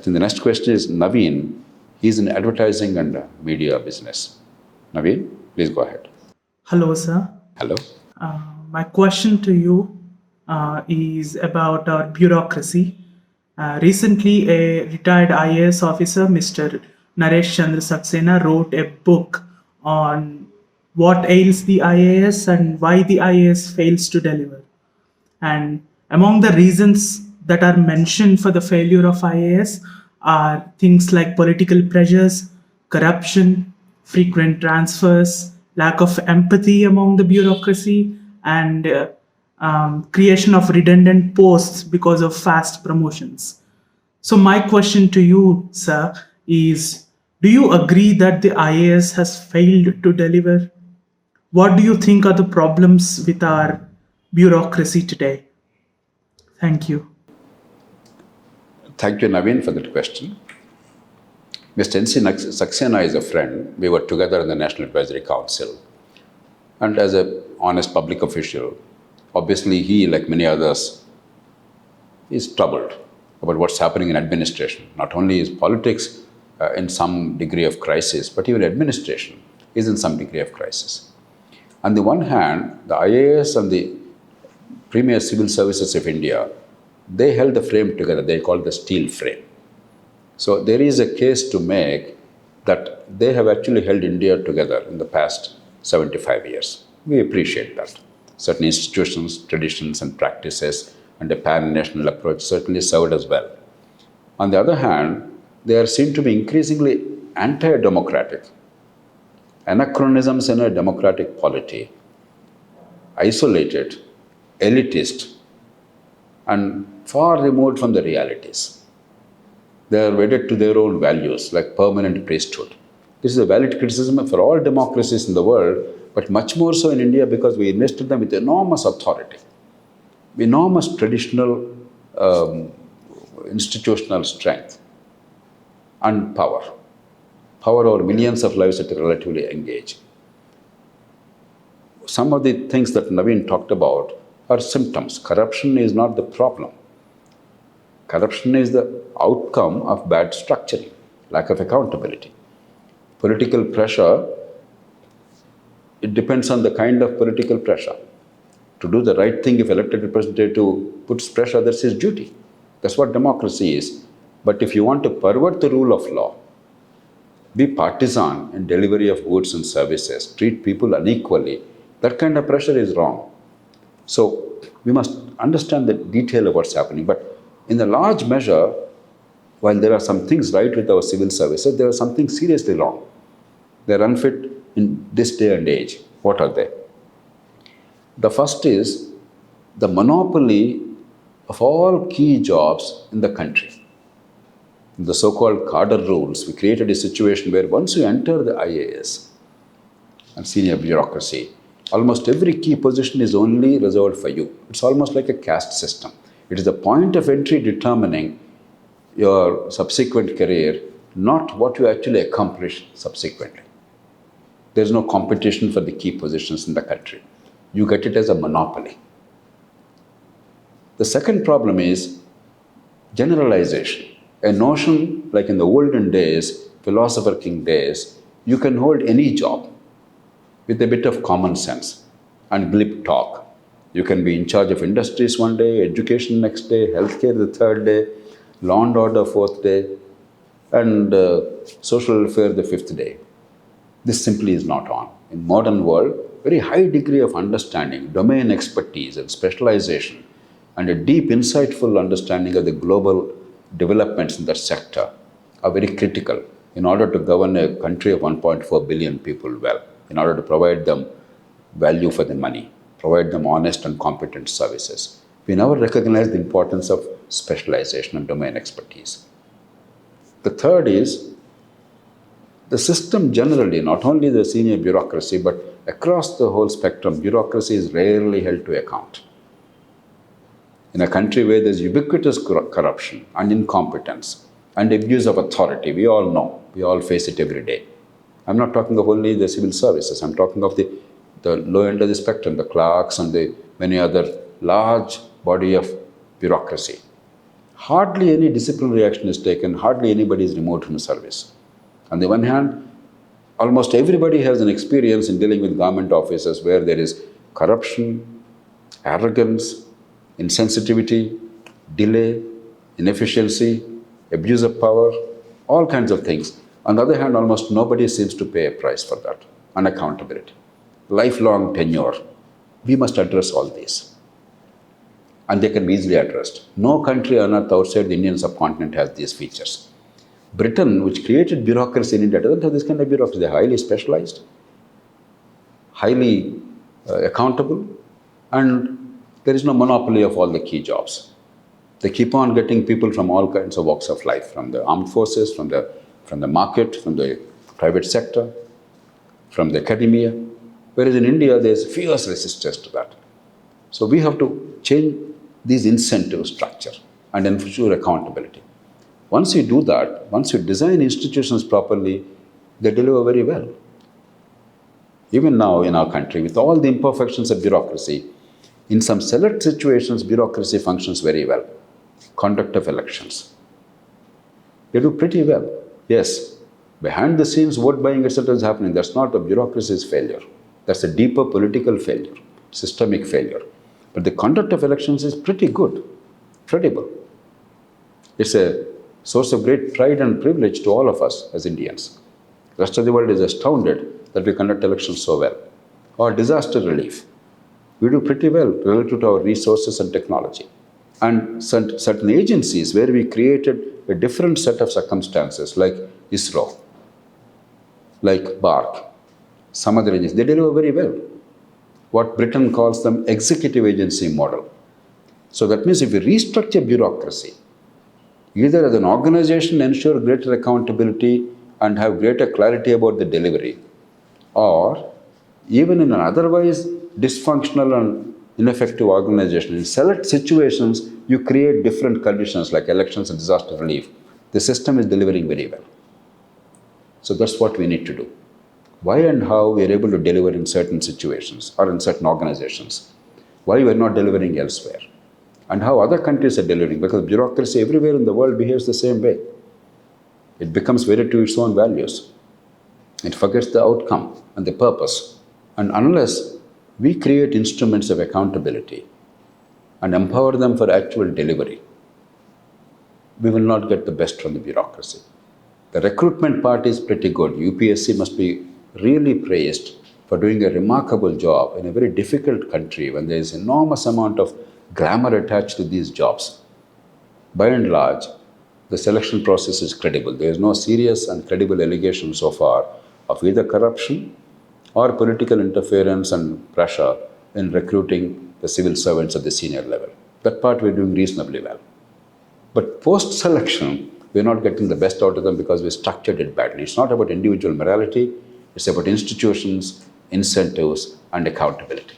think the next question is Naveen. He's in advertising and media business. Naveen, please go ahead. Hello, sir. Hello. My question to you is about our bureaucracy. Recently, a retired IAS officer, Mr. Naresh Chandra Saxena, wrote a book on what ails the IAS and why the IAS fails to deliver. And among the reasons that are mentioned for the failure of IAS are things like political pressures, corruption, frequent transfers, lack of empathy among the bureaucracy, and creation of redundant posts because of fast promotions. So, my question to you, sir, is do you agree that the IAS has failed to deliver? What do you think are the problems with our bureaucracy today? Thank you. Thank you, Naveen, for that question. Mr. N.C. Saxena is a friend. We were together in the National Advisory Council. And as an honest public official, obviously he, like many others, is troubled about what's happening in administration. Not only is politics in some degree of crisis, but even administration is in some degree of crisis. On the one hand, the IAS and the premier civil services of India, they held the frame together. They call it the steel frame. So there is a case to make that they have actually held India together in the past 75 years. We appreciate that. Certain institutions, traditions, and practices and a pan-national approach certainly served us well. On the other hand, they are seen to be increasingly anti-democratic. Anachronisms in a democratic polity, isolated, elitist, and far removed from the realities. They are wedded to their own values, like permanent priesthood. This is a valid criticism for all democracies in the world, but much more so in India because we invested them with enormous authority, enormous traditional institutional strength and power over millions of lives at a relatively young age. Some of the things that Naveen talked about are symptoms. Corruption is not the problem. Corruption is the outcome of bad structuring, lack of accountability. Political pressure, it depends on the kind of political pressure. To do the right thing, if elected representative puts pressure, that's his duty. That's what democracy is. But if you want to pervert the rule of law, be partisan in delivery of goods and services, treat people unequally, that kind of pressure is wrong. So we must understand the detail of what's happening. But in the large measure, while there are some things right with our civil services, there are some things seriously wrong. They're unfit in this day and age. What are they? The first is the monopoly of all key jobs in the country. In the so-called cadre rules, we created a situation where once you enter the IAS and senior bureaucracy, almost every key position is only reserved for you. It's almost like a caste system. It is the point of entry determining your subsequent career, not what you actually accomplish subsequently. There's no competition for the key positions in the country. You get it as a monopoly. The second problem is generalization. A notion like in the olden days, philosopher king days, you can hold any job with a bit of common sense and glib talk. You can be in charge of industries one day, education next day, healthcare the third day, law and order fourth day, and social welfare the fifth day. This simply is not on. In modern world, very high degree of understanding, domain expertise and specialization, and a deep, insightful understanding of the global developments in that sector are very critical in order to govern a country of 1.4 billion people well, in order to provide them value for the money, provide them honest and competent services. We never recognize the importance of specialization and domain expertise. The third is the system generally, not only the senior bureaucracy, but across the whole spectrum, bureaucracy is rarely held to account. In a country where there's ubiquitous corruption and incompetence and abuse of authority, we all know, we all face it every day. I'm not talking of only the civil services, I'm talking of the low end of the spectrum, the clerks and the many other large body of bureaucracy. hardly any disciplinary action is taken, hardly anybody is removed from service. On the one hand, almost everybody has an experience in dealing with government offices where there is corruption, arrogance, insensitivity, delay, inefficiency, abuse of power, all kinds of things. On the other hand, almost nobody seems to pay a price for that. Unaccountability, lifelong tenure. We must address all these. And they can be easily addressed. No country on earth outside the Indian subcontinent has these features. Britain, which created bureaucracy in India, doesn't have this kind of bureaucracy. They're highly specialized, highly accountable, and there is no monopoly of all the key jobs. They keep on getting people from all kinds of walks of life, from the armed forces, from the market, from the private sector, from the academia. Whereas in India, there's fierce resistance to that. So we have to change these incentive structure and ensure accountability. Once you do that, once you design institutions properly, they deliver very well. Even now in our country, with all the imperfections of bureaucracy, in some select situations, bureaucracy functions very well. Conduct of elections. They do pretty well. Yes, behind the scenes, vote buying, etc. is happening. That's not a bureaucracy's failure. That's a deeper political failure, systemic failure. But the conduct of elections is pretty good, credible. It's a source of great pride and privilege to all of us as Indians. The rest of the world is astounded that we conduct elections so well. Or disaster relief. We do pretty well relative to our resources and technology. And certain agencies where we created a different set of circumstances, like ISRO, like BARC, some other agencies, they deliver very well. What Britain calls them executive agency model. So that means if we restructure bureaucracy, either as an organization ensure greater accountability and have greater clarity about the delivery, or even in an otherwise dysfunctional and ineffective organization, in select situations, you create different conditions like elections and disaster relief. The system is delivering very well. So that's what we need to do. Why and how we are able to deliver in certain situations or in certain organizations. Why we are not delivering elsewhere. And how other countries are delivering, because bureaucracy everywhere in the world behaves the same way. It becomes wedded to its own values. It forgets the outcome and the purpose. And unless we create instruments of accountability and empower them for actual delivery, we will not get the best from the bureaucracy. The recruitment part is pretty good. UPSC must be really praised for doing a remarkable job in a very difficult country when there is enormous amount of glamour attached to these jobs. By and large, the selection process is credible. There is no serious and credible allegation so far of either corruption or political interference and pressure in recruiting the civil servants at the senior level. That part we're doing reasonably well. But post-selection, we're not getting the best out of them because we structured it badly. It's not about individual morality, it's about institutions, incentives, and accountability.